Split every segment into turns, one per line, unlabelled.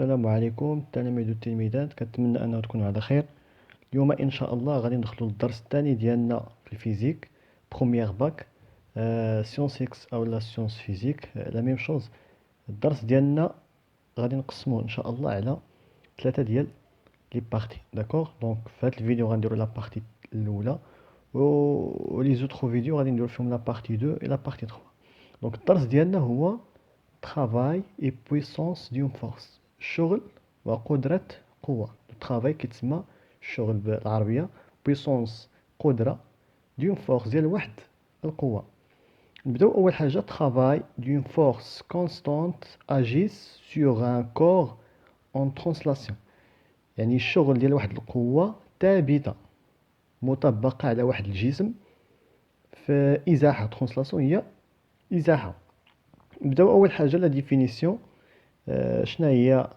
السلام عليكم التلاميذ والتلميذات، كنتمنى انه تكونوا على خير. اليوم ان شاء الله غادي ندخلوا للدرس الثاني ديالنا في الفيزيك بروميير باك. سيونس اكس او لا سيونس فيزيك لا ميم شوز. الدرس ديالنا غادي نقسموه ان شاء الله على ثلاثه ديال لي بارتي. داكوغ، دونك في هذا الفيديو غنديروا لا بارتي الاولى و لي زوتر فيديو غادي نديروا فيهم لا بارتي 2 و لا بارتي 3. دونك الدرس ديالنا هو travail et puissance d'une force. الشغل وقدرة قوة. الترافاي كيتسمى الشغل بالعربية، بويسونس قدرة، دون فورس ديال واحد القوة. نبداو أول حاجة. travail d'une force constante agisse sur un corps en translation. يعني الشغل ديال واحد القوة ثابتة مطبقة على واحد الجسم في إزاحة. ترانسلاسيون هي إزاحة. نبداو أول حاجة لا ديفينيسيون. شنو هي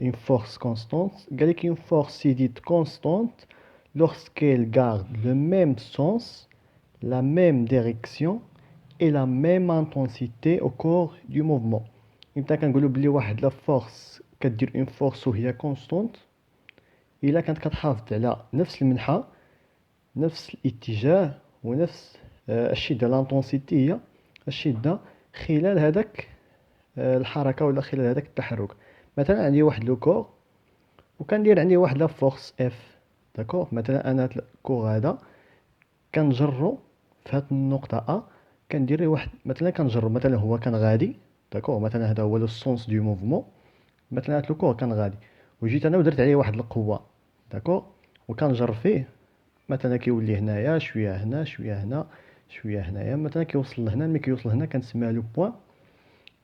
une force constante؟ قالك une force est dite constante lorsqu'elle garde le même sens, la même direction et la même intensité au cours du mouvement. يمكن كنقولوا بلي واحد لا فورس كدير اون فورس وهي كونستونت الا كانت كتحافظ على نفس المنحى، نفس الاتجاه، ونفس الشده. لانتونسيتي هي الشده خلال هذاك الحركه ولا خلال هذاك التحرك. مثلا عندي واحد لو كور وكندير عندي واحد لا فورس اف. داكوغ، مثلا انا الكور هذا كنجرو في هاد النقطه ا، كندير واحد مثلا كنجرب، مثلا هو كان غادي. داكوغ، مثلا هذا هو لو سونس دو موفمون. مثلا هاد لو كور كان غادي وجيت انا ودرت عليه واحد القوه. داكوغ، وكنجر فيه، مثلا كيولي هنايا شويه، هنا شويه، هنا شويه، هنايا مثلا كيوصل لهنا. ملي كيوصل هنا كنسميها لو بوين،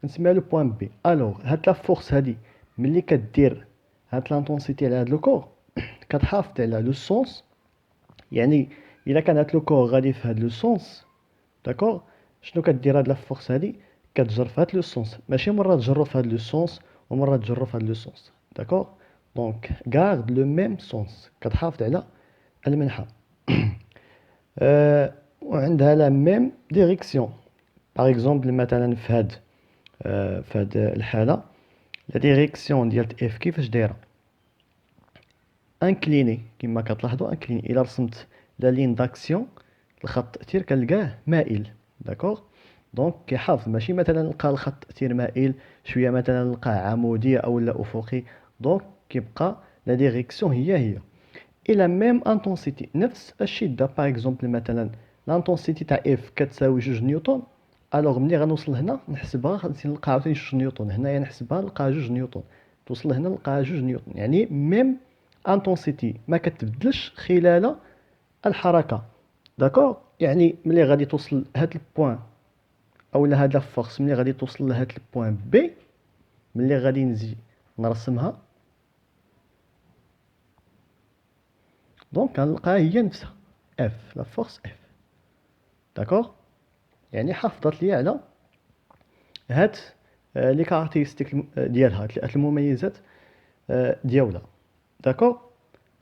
كنسميها لو بوين بي. الوغ هاد لا فورس هادي ملي كدير هاد لانتونسيتي على هاد لو كور كتحافظ على لو سونس. يعني الا كان هاد لو كور غادي في هاد لو سونس، داكوغ، شنو كدير هاد لا فورس هادي؟ كتجر في هاد لو سونس، ماشي مره تجرو في هاد لو سونس ومره تجرو في هاد لو سونس. داكوغ، دونك غارد لو ميم سونس، كتحافظ على المنحى. وعندها لا ميم ديريكسيون. باغ اكزومبل مثلا في هاد الحاله لا ديريكسيون ديال اف كيفاش دايره؟ انكليني، كما كتلاحظوا انكليني. الا رسمت لا لين داكسيون، الخط التأثير كنلقاه مائل. داكوغ، دونك كيحافظ، ماشي مثلا نلقى الخط التأثير مائل شويه، مثلا نلقاه عمودي او لا افقي. دونك كيبقى لا ديريكسيون هي الى ميم انتونسيتي، نفس الشده. باغ اكزومبل مثلا لانتونسيتي تاع اف كتساوي 2 نيوتن. الوغ ملي غنوصل هنا نحسبها، غنزيد نلقى عاوتاني 2 نيوتن. هنايا نحسبها نلقاها 2 نيوتن. توصل هنا نلقاها 2 نيوتن. يعني ميم انتونسيتي ما كتبدلش خلال الحركه. داكوغ، يعني ملي غادي توصل هاد البوين اولا هاد لا فورس، ملي غادي توصل لهاد البوين بي، ملي غادي نجي نرسمها، دونك غنلقاها هي نفسها اف، لا فورس اف. داكوغ، يعني حافظت لي على هاد لي كاركتيرستيك ديالها، هاد المميزات ديالها. داكوغ،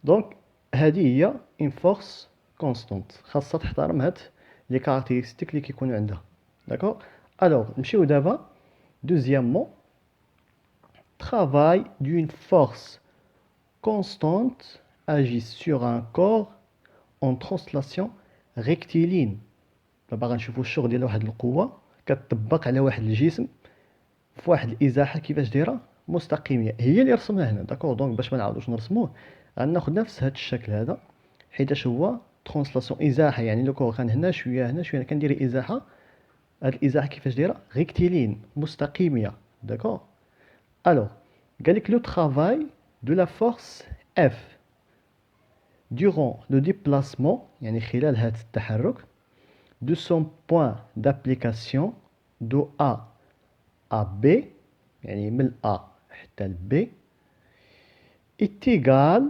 دونك هذه هي اون فورس كونستونت، خاصها تحترم هاد لي كاركتيرستيك اللي كيكونوا عندها. داكوغ، الوغ نمشيو دابا دوزيامون. travail d'une force constante agit sur un corps en translation rectiligne. دابا غنشوفوا الشغل ديال واحد القوه كتطبق على واحد الجسم في واحد الازاحه كيفاش دايره مستقيميه. هي اللي رسمها هنا. داكوغ، دونك باش ما نعاودوش نرسموه غناخذ نفس هذا الشكل هذا، حيتاش هو ترانسلاسيون ازاحه. يعني لو كور كان هنا شويه، هنا شويه، كندير ازاحه. هاد الازاحه كيفاش دايره؟ ريكتيلين، مستقيميه. داكوغ، الوغ قالك لو travail de la force F durant le déplacement، يعني خلال هذا التحرك، de son point d'application de A à B، يعني من A حتى ل B، est égal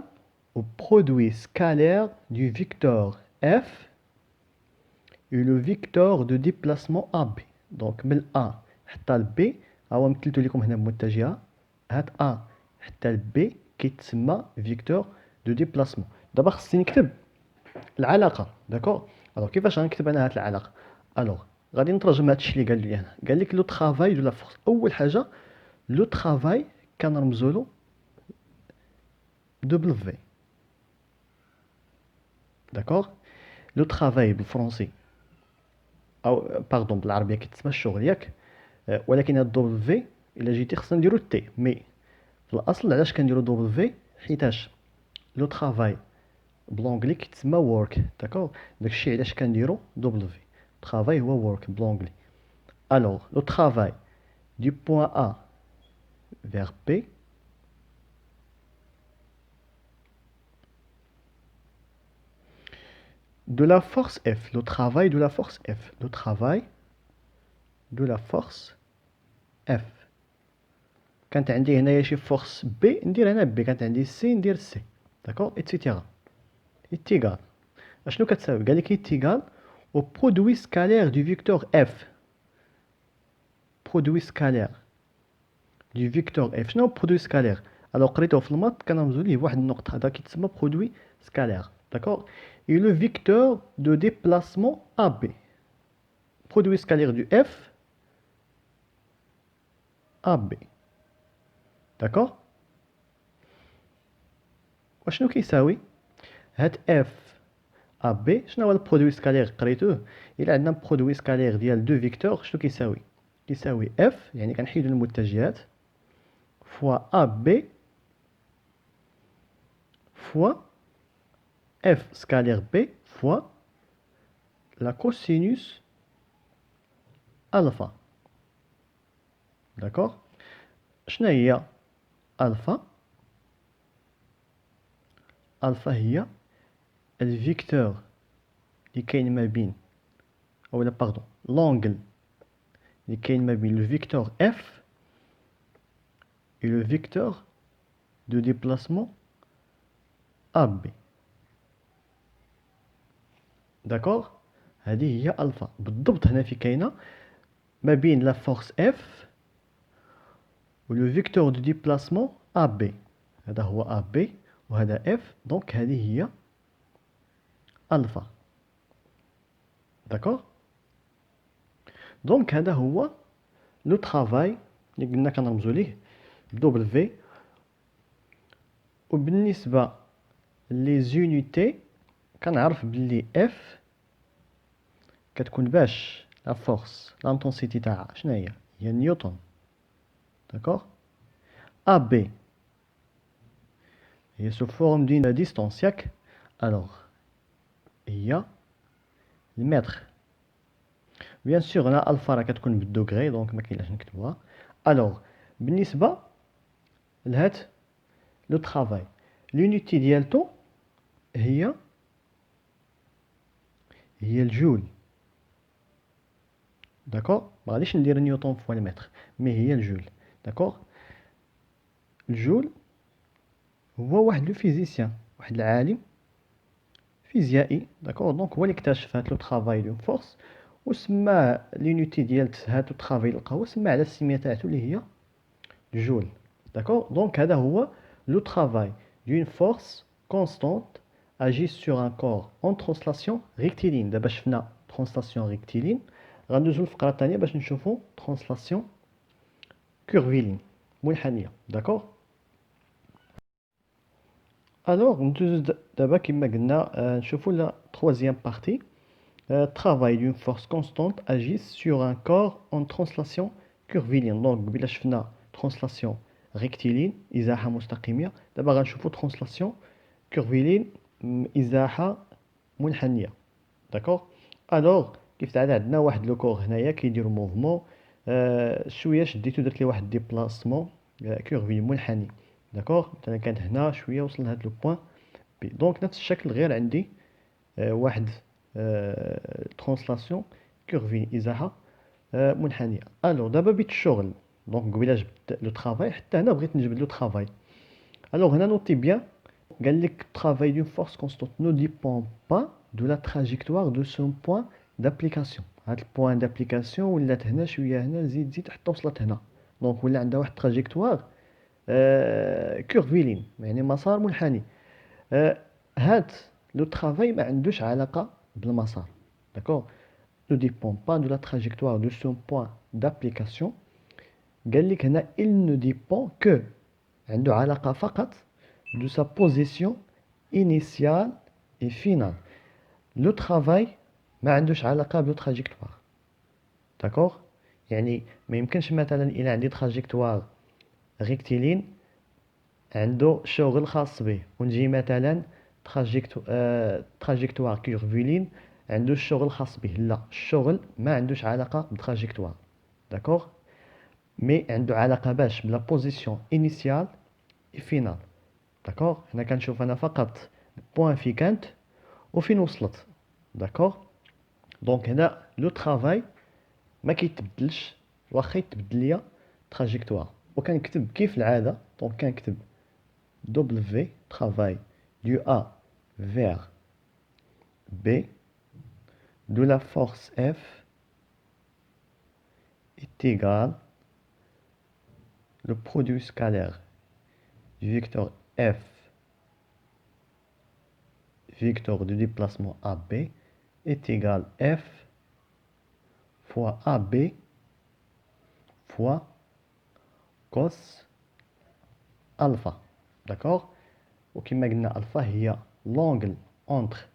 au produit scalaire du vecteur F et le vecteur de déplacement AB. دونك من A حتى ل B، هو مثلتو لكم هنا بمتجهة. هاد A حتى ل B كيتسمى فيكتور دو ديبلاسمون. دابا خصني نكتب العلاقة. داكوغ، الوغ كيفاش غنكتب انا هاد العلاقة؟ الوغ غادي نترجم هادشي اللي قال لي هنا. قال لك لو طرافاي دو لا فورس. اول حاجة لو طرافاي كنرمزوا له W. داكوغ. لو ترافاي بالفرنسي او باردون بالعربيه كيتسمى الشغل ياك، ولكن هاد W الا جيتي خصنا نديرو تي، مي في الاصل علاش كنديرو W حيتاش لو ترافاي بلونجلي كيتسمى work. داكوغ. داكشي علاش كنديرو W. ترافاي هو work بلونجلي. الوغ لو ترافاي du point A vers B de la force F. Le travail de la force F. Le travail de la force F. كانت عندي هنايا شي فورس بي ندير هنا بي، كانت عندي سي ندير سي. داكوغ. اتسيتيرا. اتيغال اشنو كتساوي؟ قال لك اتيغال au produit scalaire du vecteur F. produit scalaire du vecteur F. شنو produit scalaire؟ alors قريتوه في المات كنرمزو ليه بواحد النقطة، هذا كيتسمى produit scalaire. داكوغ. et le vecteur de déplacement AB. produit scalaire du F AB. داكوغ. وشنو كيساوي؟ هاد اف ا بي شنو هو البرودوي سكالير قريتوه؟ الا عندنا برودوي سكالير ديال دو فيكتور شنو كيساوي؟ كيساوي اف، يعني كنحيدو المتجهات، فوا ا بي فوا اف سكالير بي فوا لا كوسينوس الفا. داكوغ. شنو هي الفا؟ الفا هي الفيكتور اللي كاين ما بين، اولا باردون لونغل اللي كاين ما بين لو فيكتور اف et le vecteur de déplacement AB. داكوغ. هذه هي الفا بالضبط. هنا في كاينه ما بين لا فورس اف و لو فيكتور دو ديبلاسمون ا بي. هذا هو ا بي وهذا اف، دونك هذه هي الفا. داكوغ. دونك هذا هو لو ترافاي اللي قلنا كنرمزو ليه دبليو. وبالنسبه لي زونيتي كنعرف بلي اف كتكون باش لا فورس لانتونسيتي تاعها شنو هي؟ هي نيوتن. داكوغ. ا بي هي سو فورم دون ديستونس ياك، الوغ هي المتر. بيان سور هنا الفا راه كتكون بالدوغري دونك ما كاينلاش نكتبوها. الوغ بالنسبه لهاد لو ترافاي لونيتي ديالتو هي الجول. داكوغ. ما غاديش ندير نيوتن فوا المتر، مي هي الجول. داكوغ. الجول هو واحد لو فيزيسيان، واحد العالم فيزيائي. داكوغ. دونك هو اللي اكتشف هاد لو ترافاي دون فورس وسماه لونيتي ديال هاد لو ترافاي اللي لقاو سماه على السميه تاعتو اللي هي جول. داكوغ. دونك هذا هو لو ترافاي دون فورس كونستانت agit sur un corps en translation rectiligne. دابا شفنا translation rectiligne، غندوزو للفقره الثانيه باش نشوفو translation curviligne منحنيه. داكوغ. الوغ ندوزو دابا كما قلنا نشوفو لا troisième partie. travail d'une force constante agit sur un corps en translation curviligne. دونك قبيله شفنا translation rectiligne ازاحه مستقيميه، دابا غنشوفو translation curviligne ازاحه منحنيه. داكوغ. الوغ كيف العاده عندنا واحد لو كور هنايا كيدير موفمون، شويه شديتو درت ليه واحد ديبلاسمون كورفي منحني. داكوغ. مثلا كانت هنا شويه وصل لهاد لو بوين بي. دونك نفس الشكل غير عندي واحد ترانسلاسيون كورفي ازاحه منحنيه. الوغ دابا بيت الشغل. دونك قبيله جبت لو ترافاي، حتى هنا بغيت نجبد لو ترافاي. الوغ هنا نوتي بيان قال لك travail d'une force constante ne dépend pas de la trajectoire de son point d'application. هاد البوان دابليكاسيون ولات هنا شويه، هنا زيد حتى وصلت هنا، دونك ولا عندها واحد تراجيكتوار كورفيلين يعني مسار منحني. هاد لو ترافاي ما عندوش علاقه بالمسار. داكوغ. ne dépend pas de la trajectoire de son point d'application. قال لك هنا il ne dépend que عنده علاقة فقط de sa position initiale et finale. لو travail ما عندوش علاقة بلو تراجيكتوار. داكوغ؟ يعني ما يمكنش مثلا إلا عندي تراجيكتوار ريكتيلين عنده شغل خاص به، ونجي مثلا تراجيكتوار كيرفولين عنده الشغل خاص به. لا، الشغل ما عندوش علاقة بتراجيكتوار. داكوغ؟ مي عنده علاقة باش بلا بوزيسيون انيسيال اي فينال. داكوغ؟ هنا كنشوف انا فقط بوان في كانت وفين وصلت. داكوغ؟ دونك هنا لو ترافاي ما كيتبدلش واخا يتبدل ليا تراجيكتوار، وكنكتب كيف العاده. دونك كنكتب W travail du A vers B de la force F est égal le produit scalaire du vecteur F, vecteur de déplacement AB, est égal F fois AB fois cos alpha. D'accord? وكما قلنا alpha هي l'angle entre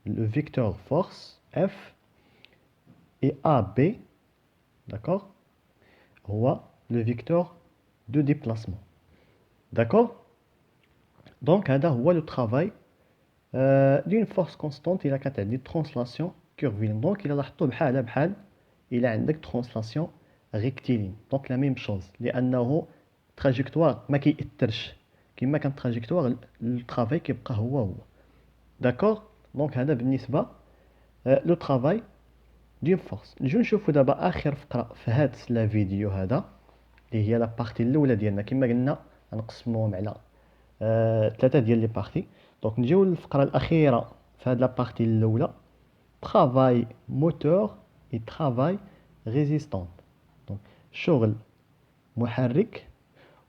le vecteur force F et AB. D'accord? هو le vecteur de déplacement. D'accord? Donc هذا هو le travail d'une force constante إلا كانت عندي translation curviligne. Donc إلا لاحظتوا بحال إلا عندك translation rectiligne. Donc la même chose لأنه trajectoire ما كيأثرش كما كان trajectoire الترافاي كيبقى هو. داكور؟ دونك هذا بالنسبة لو ترافاي ديال فورس. نجيو نشوفو دابا اخر فقره في هاد لا فيديو هذا اللي هي لا بارتي الاولى ديالنا. كما قلنا غنقسموهم على ثلاثه ديال لي بارتي. دونك نجيو للفقره الاخيره في هاد لا بارتي الاولى، ترافاي موتور اي ترافاي ريزيستون. دونك شغل محرك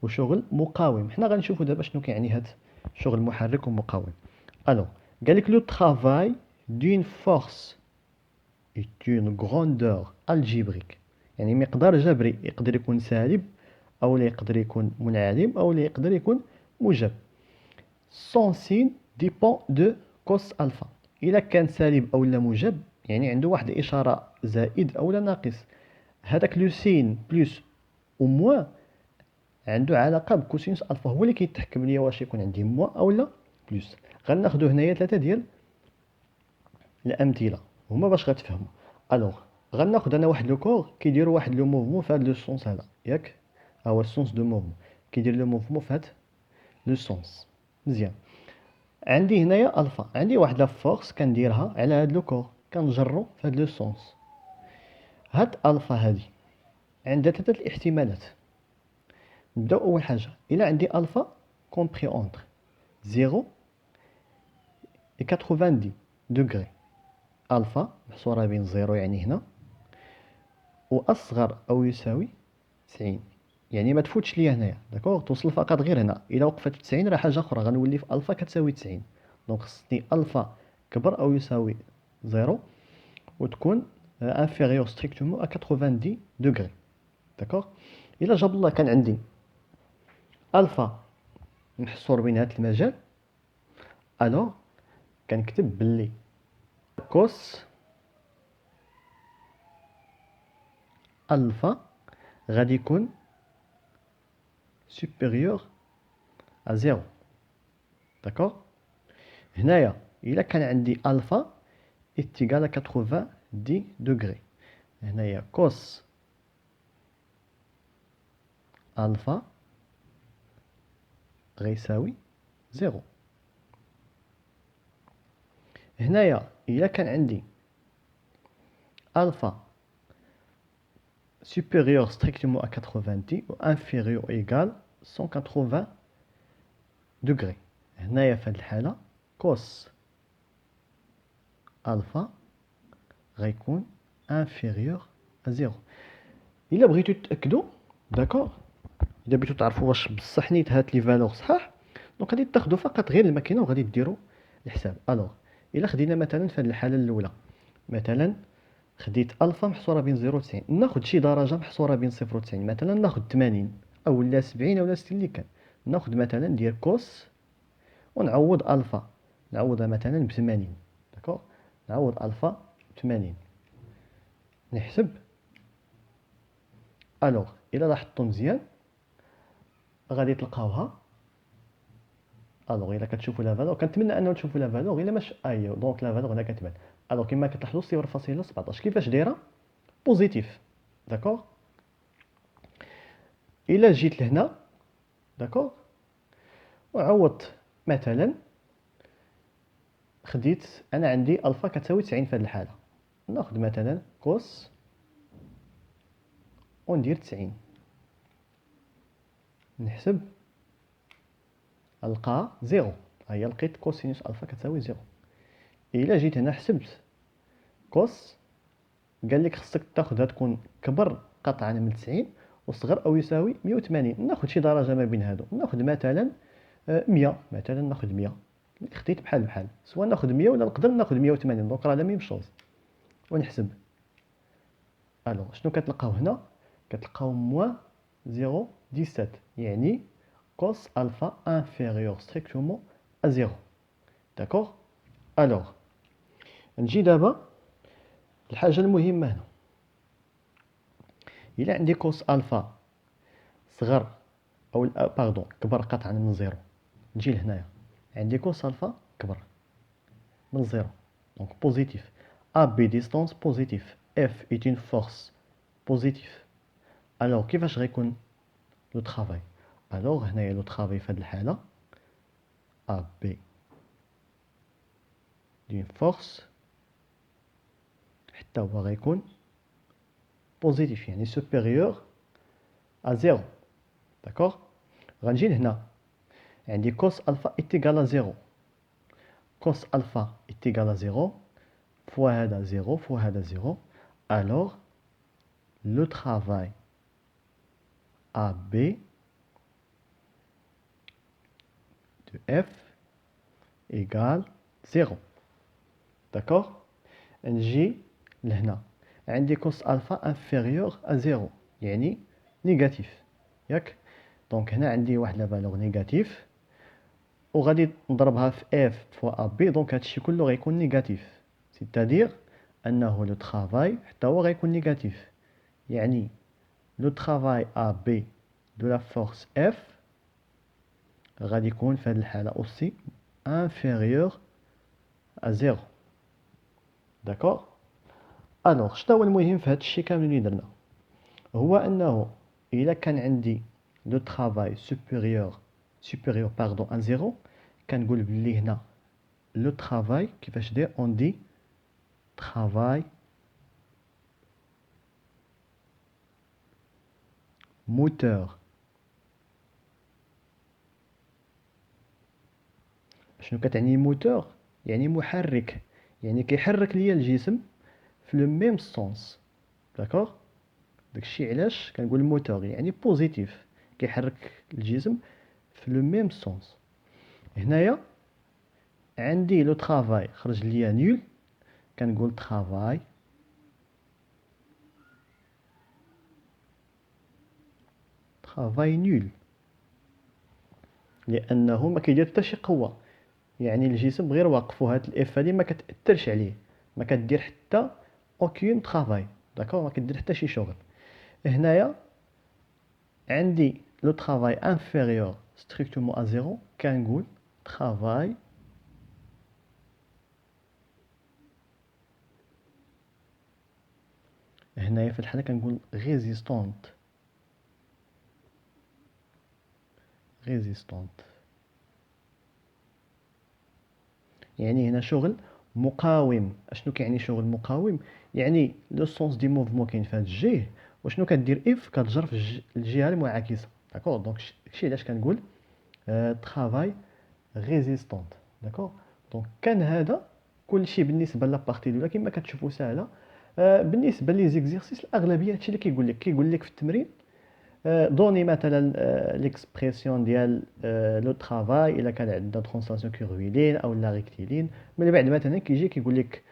وشغل مقاوم. حنا غنشوفو دابا شنو كيعني هاد شغل محرك ومقاوم. الو قالك لو ترافاي دون فورس est une grandeur algébrique. يعني مقدار جبري، يقدر يكون سالب او يقدر يكون منعدم او يقدر يكون موجب. son signe dépend de cos alpha. الا كان سالب او لا موجب يعني عنده واحد الاشاره زائد او لا ناقص. هذاك لو سين بلس او موان عنده علاقه بكوسينوس الفا، هو اللي كيتحكم ليا واش يكون عندي موان او لا بلس. غناخذوا هنايا ثلاثه ديال الامثله هما باش غتفهموا. الوغ غناخذ انا واحد لو كور كيديروا واحد لو موفمون في هذا لو سونس هذا، ياك؟ ها هو السونس دو موفمون كيدير لو موفمون في هذا لو سونس. مزيان. عندي هنايا الفا، عندي واحد لا فورس كنديرها على هذا لو كور كنجرو في هذا لو سونس. هاد الفا هادي عندها ثلاثه الاحتمالات. نبداو اول حاجه، الا عندي الفا كومبري اونتر 0 و 90 دوغري. الفا محصوره بين 0 يعني هنا واصغر او يساوي 90، يعني ما تفوتش ليا هنايا. داكوغ؟ توصل فقط غير هنا. الا وقفت 90 راه حاجه اخرى، غنولي في الفا كتساوي 90. دونك خصني الفا كبر او يساوي 0 وتكون انفيريور ستريكتومون ا 90 دوغري. داكوغ؟ الا جاب الله كان عندي الفا محصور بين هذا المجال، الوغ كنكتب باللي كوس الفا غادي يكون supérieur à 0. داكوغ؟ هنايا الا كان عندي الفا est égal à 90 دوغري، هنايا كوس الفا غيساوي 0. هنايا الا كان عندي الفا supérieur strictement à 90 و inférieur égal 180 دوغري، هنايا في هذه الحالة كوس الفا غيكون inférieur à 0. الا بغيتو تاكدوا، داكوغ، الا بغيتو تعرفوا واش بصح نيت هاد لي فالور صحاح، دونك غادي تاخذوا فقط غير الماكينه وغادي ديروا الحساب. الوغ الا خدينا مثلا في هذه الحاله الاولى، مثلا خديت الفا محصوره بين 0 و 90، ناخذ شي درجه محصوره بين 0 و 90، مثلا ناخذ 80. او لا 70 او لا 60 اللي كان. ناخذ مثلا ندير كوس ونعوض الفا، نعوضها مثلا ب80. داكوغ، نعوض الفا ب80. نحسب. الوغ الا لاحظتوا مزيان غادي تلقاوها. الوغ الا كتشوفوا لا فالور، كنتمنى انه تشوفوا لا فالور، الا ماش ايوا دونك لا فالور هنا كتبان. الوغ كما كتلاحظوا 0.17 كيفاش دايره؟ بوزيتيف. داكوغ. الا جيت لهنا داكوغ وعوضت مثلا، خديت انا عندي الفا كتساوي 90 في هذه الحاله، ناخذ مثلا كوس وندير 90. نحسب نلقى زيرو. هيا لقيت كوسينوس الفا كتساوي زيرو. الا جيت هنا حسبت كوس، قال لك خصك تاخذها تكون كبر قطعا من 90 وصغر او يساوي 180. ناخذ شي درجه ما بين هادو، ناخذ مثلا 100 مثلا، ناخذ 100. خديت بحال بحال، سواء ناخذ 100 ولا نقدر ناخذ 180، دونك راه لا ميم شوز. ونحسب. الوغ شنو كتلقاو هنا؟ كتلقاو موان 0.17، يعني cos alpha inférieur strictement à 0. داكوغ. الوغ نجي دابا الحاجه المهمه هنا. الا عندي كوس الفا صغر او باردون كبر قطعا من زيرو، نجي لهنايا عندي كوس الفا كبر من زيرو، دونك بوزيتيف. ا بي ديستونس بوزيتيف، اف ايت اون فورس بوزيتيف. الوغ كيفاش غيكون لو طرافاي؟ الوغ هنايا لو طرافاي في هاد الحاله ا بي دون فورس حتى هو غيكون بوزيتيف، يعني سوبيريور ا زيرو. داكوغ. غنجي لهنا عندي كوس الفا ايتيغال زيرو، كوس الفا ايتيغال زيرو فوا هذا زيرو فوا هذا زيرو. الوغ لو طرافاي ا بي دو اف ايغال زيرو. داكوغ. نجي لهنا عندي كوس الفا انفيريور ا زيرو، يعني نيجاتيف، ياك؟ دونك هنا عندي واحد لا فالور نيجاتيف وغادي نضربها في اف فوا ا بي، دونك هادشي كله غيكون نيجاتيف، سيتادير انه لو طرافاي حتى هو غيكون نيجاتيف، يعني لو طرافاي ا بي دو لا فورس اف غادي يكون في هذه الحاله اوسي انفيريور ا زيرو. داكوغ. الوغ شنو هو المهم في هذا الشيء كامل اللي درنا؟ هو انه الا كان عندي لو طرافاي supérieur باردون ان زيرو، كنقول بلي هنا لو طرافاي كيفاش داير؟ اون دي طرافاي موتور. شنو كتعني موتور؟ يعني محرك، يعني كيحرك ليا الجسم في لو ميم سونس. داكوغ. داكشي علاش كنقول موتور، يعني بوزيتيف، كيحرك الجسم في لو ميم سونس. هنايا عندي لو طرافاي خرج ليا نول، كنقول طرافاي نول، لانه ما كيدير حتى شي قوه، يعني الجسم غير واقف، وهاد الاف هادي ما كتاثرش عليه، ما كدير حتى اوكين طرافاي. داكوغ، ما كدير حتى شي شغل. هنايا عندي لو طرافاي انفيريور ستريكتومون ا زيرو، كنقول طرافاي هنايا في الحاله كنقول ريزيستونت، يعني هنا شغل مقاوم. اشنو كيعني شغل مقاوم؟ يعني لو سونس دي موفمون كاين في هذا الجهه، وشنو كدير اف كتجر في الجهه المعاكسه. داكوغ. دونك داكشي علاش كنقول طرافاي ريزيستونت. داكوغ. دونك كان هذا كلشي بالنسبه لابارتي الاولى كما كتشوفوا ساهله. بالنسبه لي زيكزيرسيس الاغلبيه هادشي اللي كيقول لك في التمرين دوني مثلا ليكسبرسيون ديال لو طرافاي الا كان عندنا ترانسلاسيون كيرويلين او لا ريكتيلين. من بعد مثلا كيجي كيقول لك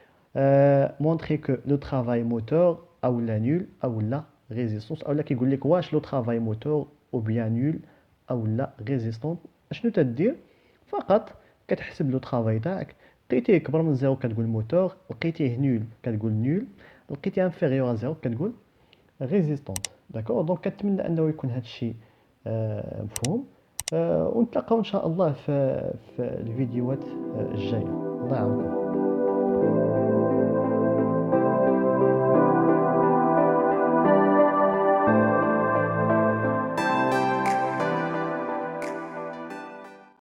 مونطري كو لو طرافاي موتور او لا نول او لا ريزيستونس، او لا كيقول لك واش لو طرافاي موتور او بيان نول او لا ريزيستونت. اشنو تدير؟ فقط كتحسب لو طرافاي تاعك، لقيتيه كبر من زيرو كتقول موتور، لقيتيه نول كتقول نول، لقيتيه انفيريور ا زيرو كتقول ريزيستونت. داكور، دونك كنتمنى انه يكون هذا الشيء مفهوم. ونتلاقاو ان شاء الله في الفيديوهات الجايه. الله يعاونكم.